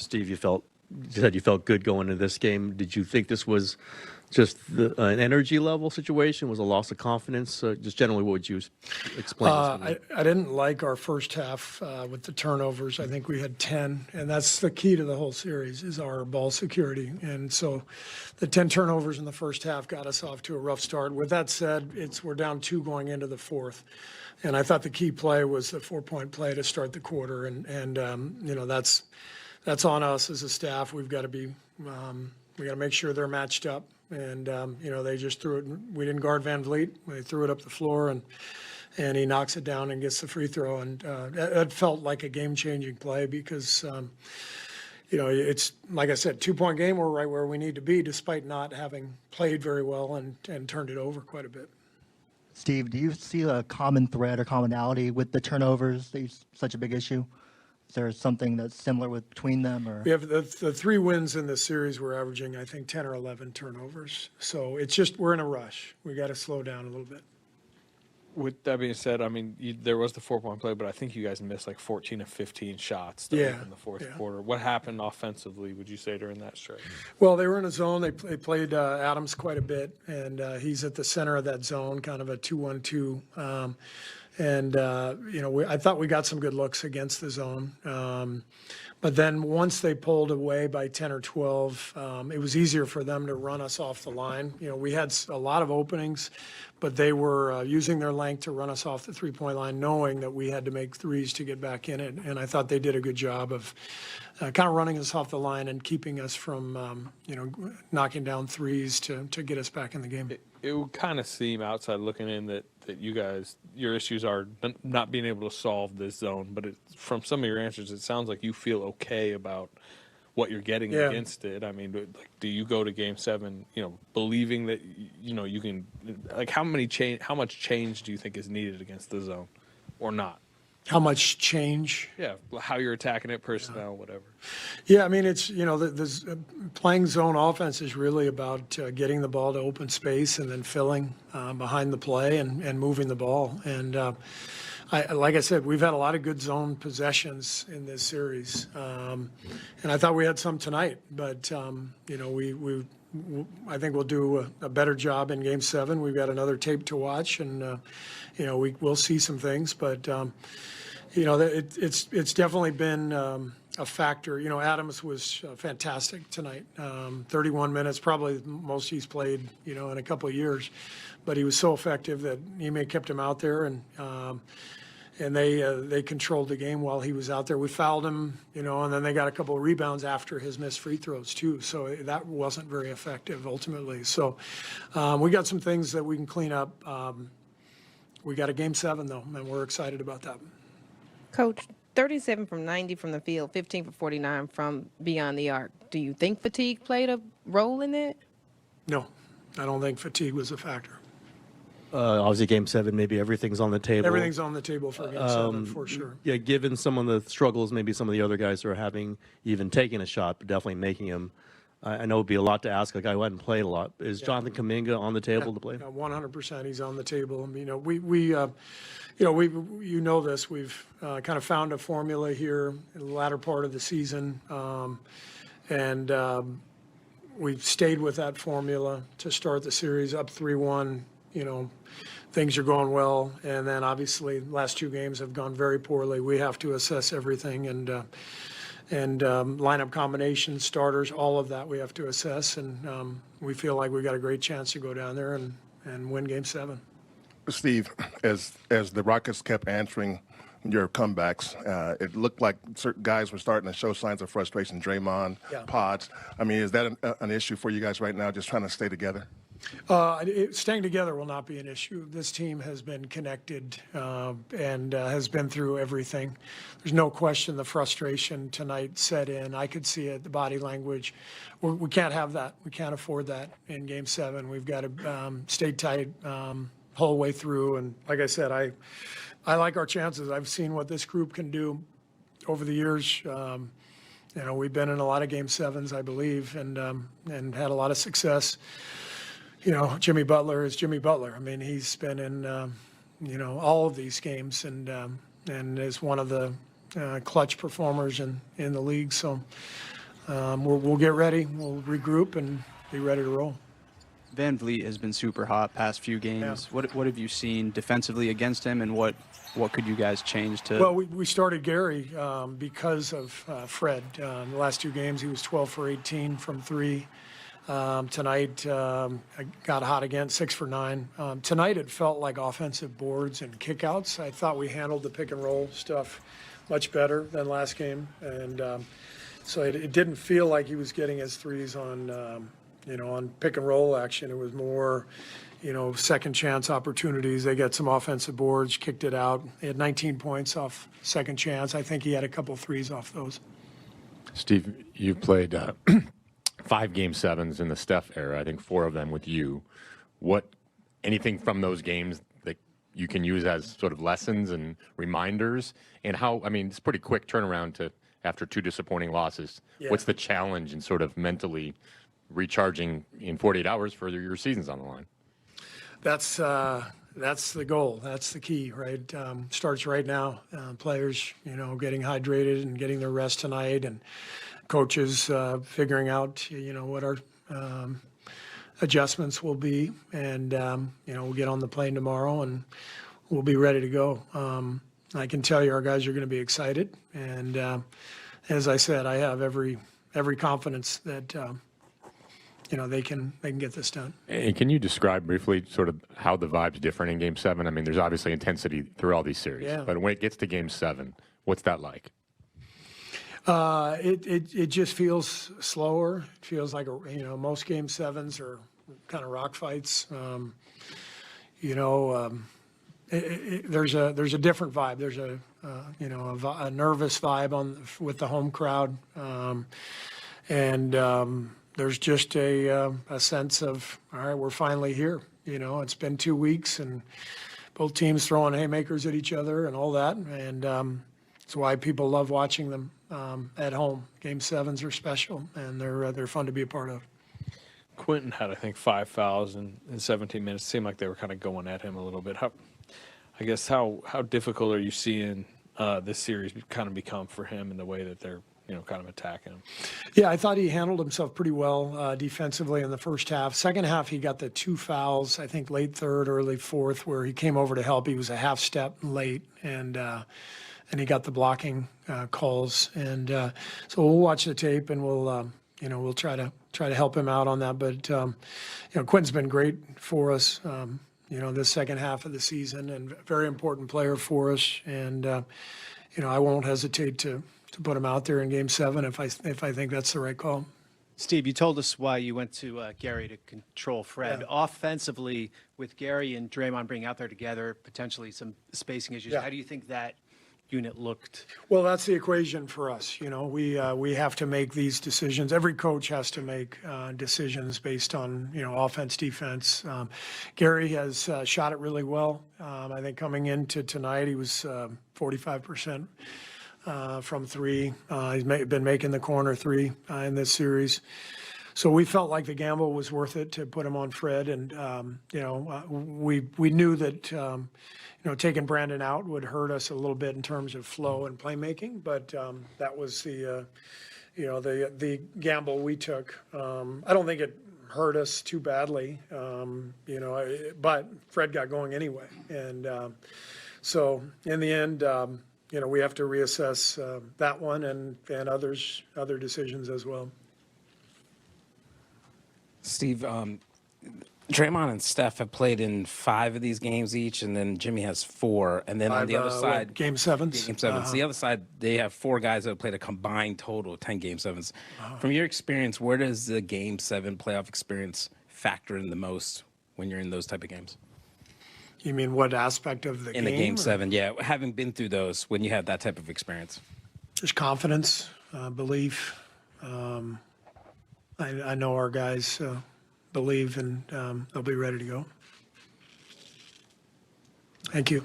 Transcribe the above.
Steve, you said you felt good going into this game. Did you think this was just an energy level situation? Was a loss of confidence? Just generally, what would you explain? I didn't like our first half with the turnovers. I think we had 10, and that's the key to the whole series is our ball security. And so the 10 turnovers in the first half got us off to a rough start. With that said, we're down 2 going into the fourth. And I thought the key play was the 4-point play to start the quarter. And that's on us as a staff. We've got to be, we got to make sure they're matched up. And, they just threw it. We didn't guard VanVleet. They threw it up the floor, and he knocks it down and gets the free throw. And it felt like a game-changing play because, it's, like I said, 2-point game. We're right where we need to be despite not having played very well and turned it over quite a bit. Steve, do you see a common thread or commonality with the turnovers? That's such a big issue. Is there something that's similar between them? Or? We have the 3 wins in this series. We're averaging, I think, 10 or 11 turnovers. So it's just we're in a rush. We got to slow down a little bit. With that being said, I mean, there was the 4-point play, but I think you guys missed like 14 of 15 shots in the fourth quarter. What happened offensively, would you say, during that stretch? Well, they were in a zone. They played Adams quite a bit, and he's at the center of that zone, kind of a 2-1-2. I thought we got some good looks against the zone. But then once they pulled away by 10 or 12, it was easier for them to run us off the line. We had a lot of openings, but they were using their length to run us off the 3-point line, knowing that we had to make threes to get back in it. And I thought they did a good job of kind of running us off the line and keeping us from, knocking down threes to get us back in the game. It would kind of seem outside looking in that you guys, your issues are not being able to solve this zone, but from some of your answers, it sounds like you feel okay about what you're getting against it. I mean, like, do you go to Game 7, believing that, you can, like, how much change do you think is needed against the zone or not? How much change? Yeah, how you're attacking it, personnel, whatever. Yeah, I mean, it's, playing zone offense is really about getting the ball to open space and then filling behind the play and moving the ball. And like I said, we've had a lot of good zone possessions in this series. And I thought we had some tonight, but, I think we'll do a better job in Game 7. We've got another tape to watch, and, we'll see some things. But, it's definitely been a factor. Adams was fantastic tonight. 31 minutes, probably the most he's played, in a couple of years. But he was so effective that Ime kept him out there, and they controlled the game while he was out there. We fouled him, and then they got a couple of rebounds after his missed free throws too. So that wasn't very effective ultimately. So we got some things that we can clean up. We got a Game 7 though, and we're excited about that. Coach, 37 from 90 from the field, 15 for 49 from beyond the arc. Do you think fatigue played a role in it? No, I don't think fatigue was a factor. Obviously, Game 7, maybe everything's on the table. Everything's on the table for Game 7, for sure. Yeah, given some of the struggles maybe some of the other guys are having, even taking a shot, but definitely making them, I know it would be a lot to ask a guy who hadn't played a lot. Is Jonathan Kuminga on the table to play? 100% he's on the table. I mean, this. We've kind of found a formula here in the latter part of the season, and we've stayed with that formula to start the series up 3-1. Things are going well, and then obviously last 2 games have gone very poorly. We have to assess everything and lineup combinations, starters, all of that we have to assess, and we feel like we got a great chance to go down there and win Game 7. Steve, as the Rockets kept answering your comebacks, it looked like certain guys were starting to show signs of frustration. Draymond, Pods. I mean, is that an issue for you guys right now, just trying to stay together? Staying together will not be an issue. This team has been connected and has been through everything. There's no question the frustration tonight set in. I could see it, the body language. We can't have that. We can't afford that in Game 7. We've got to stay tight whole way through. And like I said, I like our chances. I've seen what this group can do over the years. We've been in a lot of Game 7s, I believe, and had a lot of success. Jimmy Butler is Jimmy Butler. I mean, he's been in, all of these games and is one of the, clutch performers in the league. So we'll get ready. We'll regroup and be ready to roll. VanVleet has been super hot past few games. Yeah. What have you seen defensively against him, and what could you guys change to? Well, we started Gary because of Fred. In the last 2 games, he was 12 for 18 from 3. Tonight, I got hot again, 6 for 9. Tonight, it felt like offensive boards and kickouts. I thought we handled the pick and roll stuff much better than last game, and so it didn't feel like he was getting his threes on, on pick and roll action. It was more, second chance opportunities. They got some offensive boards, kicked it out. He had 19 points off second chance. I think he had a couple threes off those. Steve, you've played 5 Game 7s in the Steph era, I think 4 of them with you. Anything from those games that you can use as sort of lessons and reminders? And it's pretty quick turnaround after 2 disappointing losses. Yeah. What's the challenge in sort of mentally recharging in 48 hours for your season's on the line? That's the goal. That's the key, right? Starts right now. Players, getting hydrated and getting their rest tonight, and coaches figuring out, what our adjustments will be, and we'll get on the plane tomorrow and we'll be ready to go. I can tell you, our guys are going to be excited, and as I said, I have every confidence that they can get this done. And can you describe briefly sort of how the vibe's different in Game 7? I mean, there's obviously intensity through all these series, but when it gets to Game 7, what's that like? It just feels slower. It feels like most Game 7s are kind of rock fights. There's a different vibe. There's a nervous vibe with the home crowd, and there's just a sense of, all right, we're finally here. It's been 2 weeks, and both teams throwing haymakers at each other and all that, and it's why people love watching them at home. Game 7s are special, and they're fun to be a part of. Quentin had, I think, 5 fouls in 17 minutes. It seemed like they were kind of going at him a little bit. How difficult are you seeing this series kind of become for him in the way that they're kind of attacking him? Yeah, I thought he handled himself pretty well defensively in the first half. Second half, he got the 2 fouls, I think late third, early fourth, where he came over to help. He was a half step late, and he got the blocking calls. And so we'll watch the tape, and we'll try to help him out on that. But Quentin's been great for us. This second half of the season, and a very important player for us. And I won't hesitate to put him out there in Game 7 if I think that's the right call. Steve, you told us why you went to Gary to control Fred. Yeah. Offensively, with Gary and Draymond being out there together, potentially some spacing issues, how do you think that unit looked? Well, that's the equation for us. We have to make these decisions. Every coach has to make decisions based on, offense, defense. Gary has shot it really well. I think coming into tonight, he was 45% from 3. He's been making the corner 3 in this series. So we felt like the gamble was worth it to put him on Fred. And, we knew that, taking Brandon out would hurt us a little bit in terms of flow and playmaking. But that was the gamble we took. I don't think it hurt us too badly, but Fred got going anyway. And so in the end, we have to reassess that one and other decisions as well. Steve, Draymond and Steph have played in 5 of these games each, and then Jimmy has 4. And then on the other side, Game 7s. Game 7s. The other side, they have 4 guys that have played a combined total of 10 Game 7s. From your experience, where does the Game 7 playoff experience factor in the most when you're in those type of games? You mean what aspect of the game? In the Game 7, yeah. Having been through those, when you have that type of experience. Just confidence, belief. I know our guys believe, and they'll be ready to go. Thank you.